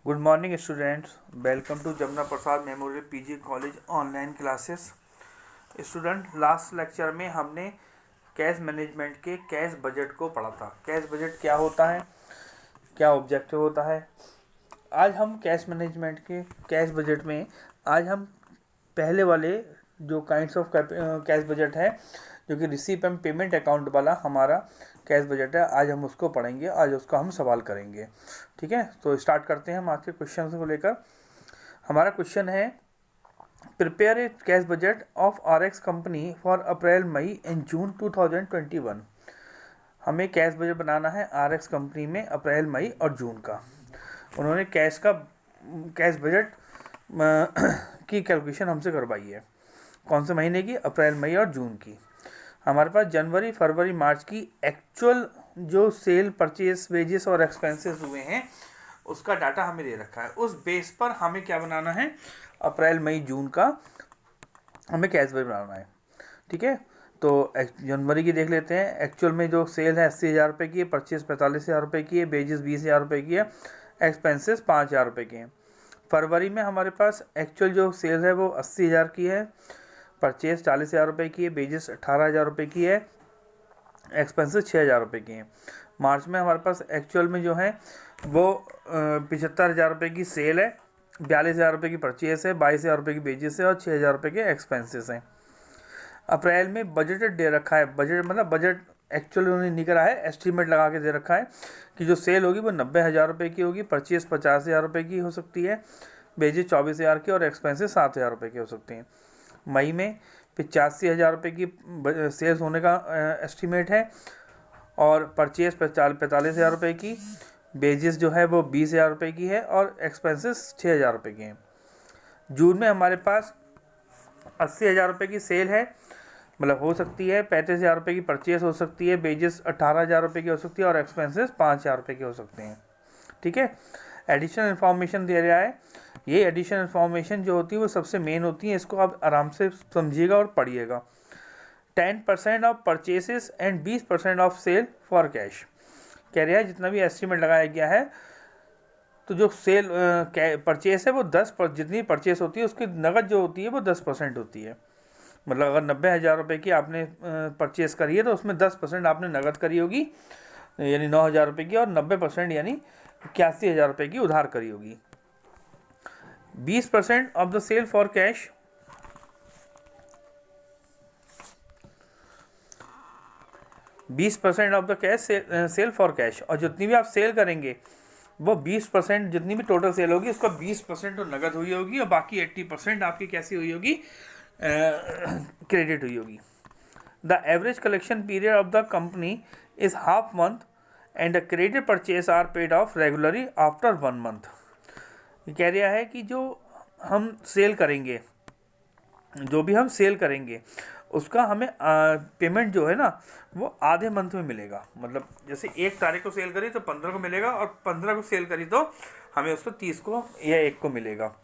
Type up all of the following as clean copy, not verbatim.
Good morning students, welcome to Jamuna Prasad memorial PG college online classes. Student, last lecture में हमने cash management के cash budget को पढ़ा था। कैश बजट क्या होता है, क्या ऑब्जेक्टिव होता है। आज हम कैश मैनेजमेंट के कैश बजट में आज हम पहले वाले जो काइंड्स ऑफ कैश बजट है, जो कि रिसीप एंड पेमेंट अकाउंट वाला हमारा कैश बजट है, आज हम उसको पढ़ेंगे। आज उसका हम सवाल करेंगे। ठीक है, तो स्टार्ट करते हैं हम आज के क्वेश्चन को लेकर। हमारा क्वेश्चन है, prepare a cash budget of RX company for April May and June 2021। हमें कैश बजट बनाना है आरएक्स कंपनी में अप्रैल मई और जून का। उन्होंने कैश बजट की कैलकुलेशन हमसे करवाई है। कौन से महीने की? अप्रैल मई और जून की। हमारे पास जनवरी फरवरी मार्च की एक्चुअल जो सेल परचेज वेजेस और एक्सपेंसेस हुए हैं उसका डाटा हमें दे रखा है। उस बेस पर हमें क्या बनाना है? अप्रैल मई जून का हमें कैश बजट बनाना है। ठीक है, तो जनवरी की देख लेते हैं। एक्चुअल में जो सेल है 80,000 रुपये की है, परचेज 45,000 रुपये की है, वेजेस 20,000 रुपये की है, एक्सपेंसेस 5,000 रुपये के हैं। फरवरी में हमारे पास एक्चुअल जो सेल है वो 80,000 की है, परचेज 40,000 रुपये की है, वेजेस 18,000 रुपये की है, एक्सपेंसेस 6,000 रुपये की हैं। मार्च में हमारे पास एक्चुअल में जो है वो 75,000 रुपये की सेल है, 42,000 रुपये की परचेज है, 22,000 रुपये की वेजेस है और 6,000 रुपये के एक्सपेंसेस हैं। अप्रैल में बजटेड दे रखा है, बजट मतलब बजट एक्चुअल उन्होंने नहीं करा है, एस्टीमेट लगा के दे रखा है कि जो सेल होगी वो 90,000 रुपये की होगी, परचेज 50,000 रुपये की हो सकती है, वेजेज 24,000 की और एक्सपेंसेस 7,000 रुपये की हो सकती हैं। मई में 85,000 रुपये की सेल्स होने का एस्टीमेट है और परचेज 45,000 रुपये की, वेजेस जो है वो 20,000 रुपये की है और एक्सपेंसेस 6,000 रुपये की हैं। जून में हमारे पास 80,000 रुपये की सेल है, मतलब हो सकती है, 35,000 रुपये की परचेज हो सकती है, वेजेस 18,000 रुपये की हो सकती है और एक्सपेंसेस 5,000 रुपये के हो सकते हैं। ठीक है, एडिशनल इन्फॉर्मेशन दे रहा है। ये एडिशनल इन्फॉर्मेशन जो होती है वो सबसे मेन होती है, इसको आप आराम से समझिएगा और पढ़िएगा। 10% of purchases and 20% of sale for cash. कह रहा है जितना भी एस्टीमेट लगाया गया है, तो जो सेल परचेस है वो 10 पर, जितनी परचेस होती है उसकी नगद जो होती है वो 10% होती है। मतलब अगर 90,000 रुपये की आपने परचेस करी है तो उसमें 10% आपने नगद करी होगी, यानी 9,000 रुपये की, और 90% यानी 81,000 रुपये की उधार करी होगी। 20% of the sale for cash, 20% of the cash sale for cash, और जितनी भी आप सेल करेंगे वो 20%, जितनी भी टोटल सेल होगी उसका 20% तो नगद हुई होगी और बाकी 80% आपकी कैसी हुई होगी? क्रेडिट हुई होगी। The average collection period of the company is half month and the credit purchase are paid off regularly after 1 month. ये कह रहा है कि जो हम सेल करेंगे, जो भी हम सेल करेंगे उसका हमें पेमेंट जो है ना वो आधे मंथ में मिलेगा। मतलब जैसे 1 तारीख को सेल करी तो 15 को मिलेगा, और 15 को सेल करी तो हमें उसको 30 को या 1 को मिलेगा।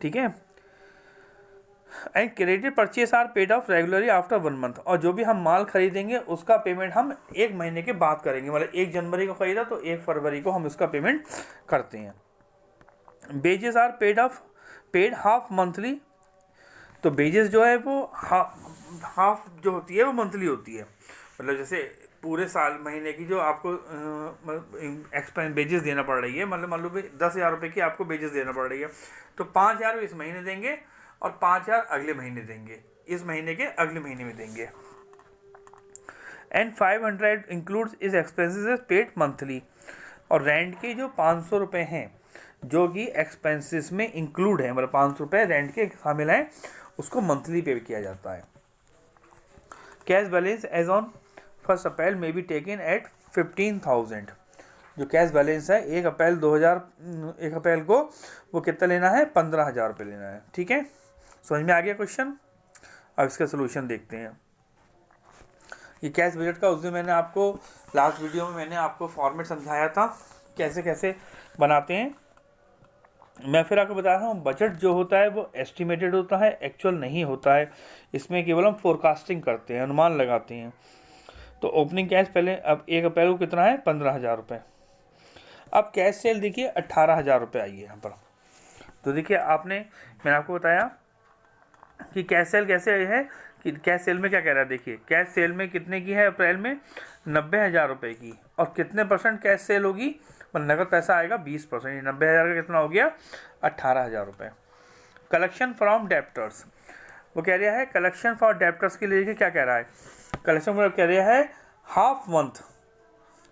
ठीक है, and credit purchase are paid off regularly after 1 month. और जो भी हम माल खरीदेंगे उसका पेमेंट हम 1 महीने के बाद करेंगे। मतलब 1 जनवरी को खरीदा तो 1 फरवरी को हम उसका पेमेंट करते हैं। Wages are paid half monthly. तो वेजेस जो है वो हाफ जो होती है वो मंथली होती है। मतलब जैसे पूरे साल महीने की जो आपको एक्सपेंस वेजेस देना पड़ रही है, मतलब मान लो 10,000 रुपये की आपको वेजेस देना पड़ रही है, तो 5,000 इस महीने देंगे और 5,000 अगले महीने देंगे, इस महीने के अगले महीने में देंगे। And 500 includes is expenses paid monthly. और रेंट के जो 500 रुपये हैं जो कि एक्सपेंसेस में इंक्लूड है, मतलब 500 रुपये रेंट के शामिल हैं, उसको मंथली पे किया जाता है। कैश बैलेंस एज ऑन 1 अप्रैल में बी टेकन एट 15,000। जो कैश बैलेंस है 1 अप्रैल को वो कितना लेना है? 15,000 रुपये लेना है। ठीक है, समझ में आ गया क्वेश्चन? अब इसका सोल्यूशन देखते हैं। ये कैश बजट का उस दिन मैंने आपको लास्ट वीडियो में मैंने आपको फॉर्मेट समझाया था कैसे कैसे बनाते हैं। मैं फिर आपको बता रहा हूँ, बजट जो होता है वो एस्टिमेटेड होता है, एक्चुअल नहीं होता है। इसमें केवल हम फोरकास्टिंग करते हैं, अनुमान लगाते हैं। तो ओपनिंग कैश पहले अब 1 अप्रैल को कितना है? 15,000 रुपये। अब कैश सेल देखिए 18,000 रुपये आई है यहाँ पर। तो देखिए मैंने आपको बताया कि कैश सेल कैसे है कि कैश सेल में क्या कह रहा है। देखिए कैश सेल में कितने की है अप्रैल में 90,000 रुपये की, और कितने % कैश सेल होगी, मतलब नगद पैसा आएगा 20%। 90,000 का कितना हो गया 18,000 रुपये। कलेक्शन फ्रॉम डेप्टर्स, वो कह रहा है कलेक्शन फॉर डेप्टर्स के लिए क्या कह रहा है, कलेक्शन कह रहा है हाफ मंथ,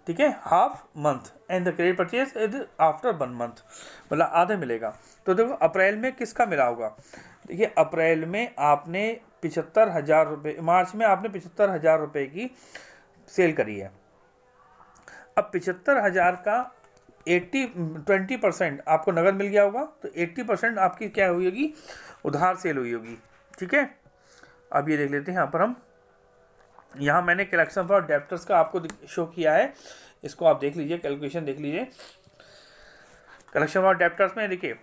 ठीक है, half month and the credit purchase is after 1 month, मतलब आधे मिलेगा। तो देखो अप्रैल में किसका मिला होगा, देखिए अप्रैल में आपने 75,000 रुपये, मार्च में आपने 75,000 रुपये की सेल करी है। अब 75,000 का 20% आपको नगद मिल गया होगा, तो 80% आपकी क्या हुई होगी, उधार सेल हुई होगी, ठीक है। अब ये देख लेते हैं यहाँ पर हम, यहाँ मैंने कलेक्शन फॉर डेप्टर्स का आपको शो किया है, इसको आप देख लीजिए, कैलकुलेशन देख लीजिए। कलेक्शन फॉर डेप्टर्स में देखिए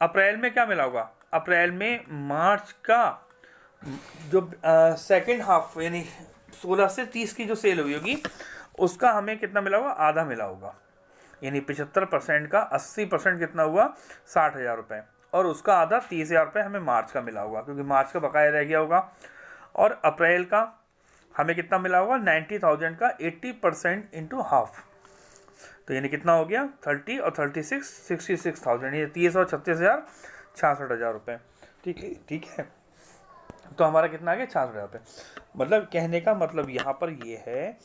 अप्रैल में क्या मिला होगा, अप्रैल में मार्च का जो सेकेंड हाफ यानी 16 से 30 की जो सेल हुई होगी उसका हमें कितना मिला होगा, आधा मिला होगा, यानी 75% का 80% कितना हुआ 60,000 रुपये, और उसका आधा 30,000 रुपये हमें मार्च का मिला होगा, क्योंकि मार्च का बकाया रह गया होगा। और अप्रैल का हमें कितना मिला होगा 90,000 का 80% इंटू हाफ, तो यानी कितना हो गया 30 और 36 66,000, ये 30 और 36,000 66,000 रुपये, ठीक है। तो हमारा कितना आ गया 66,000 रुपये। मतलब कहने का मतलब यहाँ पर ये है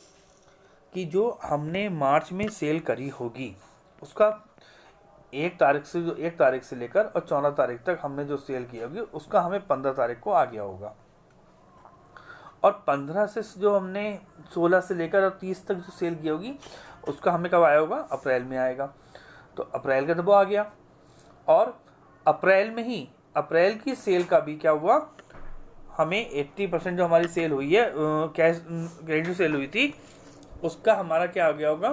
कि जो हमने मार्च में सेल करी होगी उसका 1 तारीख से लेकर और 14 तारीख तक हमने जो सेल की होगी उसका हमें 15 तारीख को आ गया होगा, और 15 से जो हमने 16 से लेकर और 30 तक जो सेल की होगी उसका हमें कब आया होगा, अप्रैल में आएगा। तो अप्रैल का तो वो आ गया, और अप्रैल में ही अप्रैल की सेल का भी क्या हुआ, हमें 80% जो हमारी सेल हुई है कैश क्रेडिट सेल हुई थी उसका हमारा क्या आ गया होगा,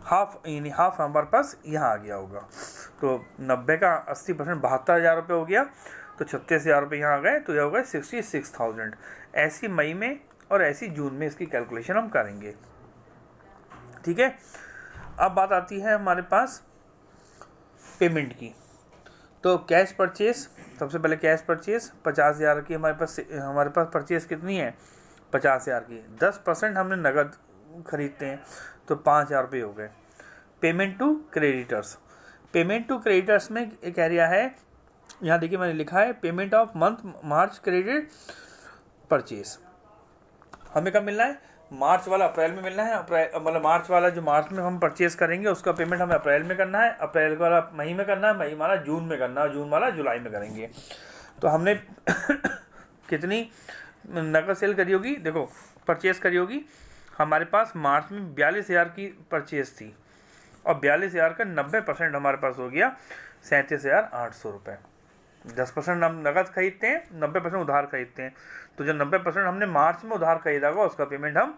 हाफ, यानी हाफ हमारे पास यहाँ आ गया होगा। तो 90 का 80% 72,000 रुपये हो गया, तो 36,000 रुपये यहाँ आ गए, तो यह हो गए 66,000। ऐसी मई में और ऐसी जून में इसकी कैलकुलेशन हम करेंगे, ठीक है। अब बात आती है हमारे पास पेमेंट की। तो कैश परचेज, सबसे पहले कैश परचेज 50,000 की हमारे पास परचेज कितनी है 50,000 की, 10% हमने नगद खरीदते हैं तो 5,000 रुपये हो गए। Payment to creditors, payment to creditors में कह रहा है, यहाँ देखिए मैंने लिखा है payment of month March credit purchase, हमें कब मिलना है, मार्च वाला अप्रैल में मिलना है, मतलब मार्च वाला जो मार्च में हम परचेज करेंगे उसका पेमेंट हमें अप्रैल में करना है, अप्रैल वाला मई में करना है, मई वाला जून में करना है, जून वाला जुलाई में करेंगे। तो हमने कितनी नकद सेल करी होगी, देखो परचेज करी होगी हमारे पास मार्च में 42,000 की परचेज थी, और 42,000 का 90% हमारे पास हो गया 37,800 रुपये। 10% हम नकद खरीदते हैं, 90% उधार खरीदते हैं, तो जो 90% हमने मार्च में उधार खरीदा होगा उसका पेमेंट हम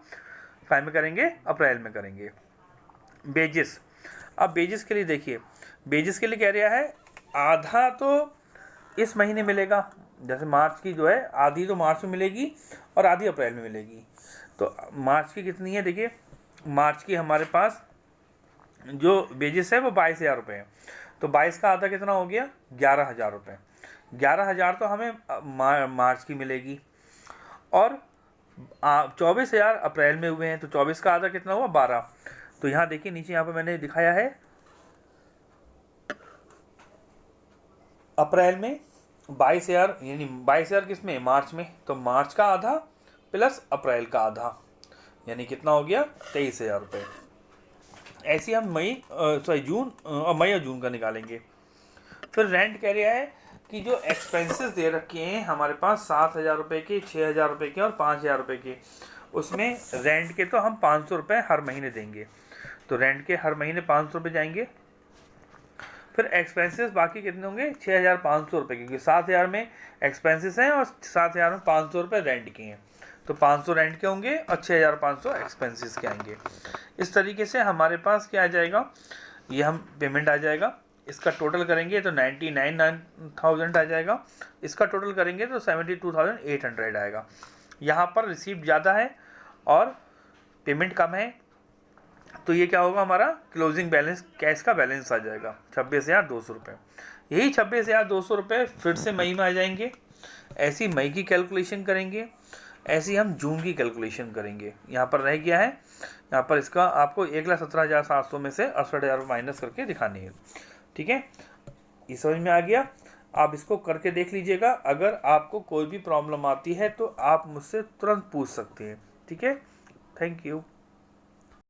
काय में करेंगे, अप्रैल में करेंगे। बेजिस, अब बेजिस के लिए देखिए, बेजिस के लिए कह रहा है आधा तो इस महीने मिलेगा, जैसे मार्च की जो है आधी तो मार्च में मिलेगी और आधी अप्रैल में मिलेगी। तो मार्च की कितनी है, देखिए मार्च की हमारे पास जो बेजिस है वो 22,000 रुपये है, तो 22 का आधा कितना हो गया 11,000 रुपये। 11,000 तो हमें मार्च की मिलेगी, और 24,000 अप्रैल में हुए हैं, तो 24 का आधा कितना हुआ 12। तो यहाँ देखिए नीचे यहाँ पे मैंने दिखाया है अप्रैल में 22,000, यानी 22,000 किस में, मार्च में, तो मार्च का आधा प्लस अप्रैल का आधा, यानी कितना हो गया 23,000 रुपये। ऐसे हम मई और जून का निकालेंगे। फिर रेंट कह रहा है कि जो एक्सपेंसेस दे रखे हैं हमारे पास 7,000 रुपये के, 6,000 रुपये के और 5,000 रुपये के, उसमें रेंट के तो हम 500 रुपये हर महीने देंगे, तो रेंट के हर महीने 500 रुपये जाएंगे। फिर एक्सपेंसेस बाकी कितने होंगे 6,500 रुपये, क्योंकि 7,000 में एक्सपेंसेस हैं और 7,000 में 500 रुपये रेंट के हैं, तो 500 रेंट के होंगे और 6,500 एक्सपेंसेस के आएंगे। इस तरीके से हमारे पास क्या आ जाएगा, ये हम पेमेंट आ जाएगा, इसका टोटल करेंगे तो 99,000 आ जाएगा, इसका टोटल करेंगे तो 72,800 आएगा। यहाँ पर रिसीप्ट ज़्यादा है और पेमेंट कम है, तो ये क्या होगा, हमारा क्लोजिंग बैलेंस कैश का बैलेंस आ जाएगा 26,200 रुपये। यही 26,200 रुपये फिर से मई में आ जाएंगे। ऐसी मई की कैलकुलेशन करेंगे, ऐसी हम जून की कैलकुलेशन करेंगे। यहाँ पर रह गया है, यहाँ पर इसका आपको 1,17,700 में से 68,000 माइनस करके दिखानी है। ठीक है, ये समझ में आ गया। आप इसको करके देख लीजिएगा। अगर आपको कोई भी प्रॉब्लम आती है तो आप मुझसे तुरंत पूछ सकते हैं। ठीक है, थैंक यू।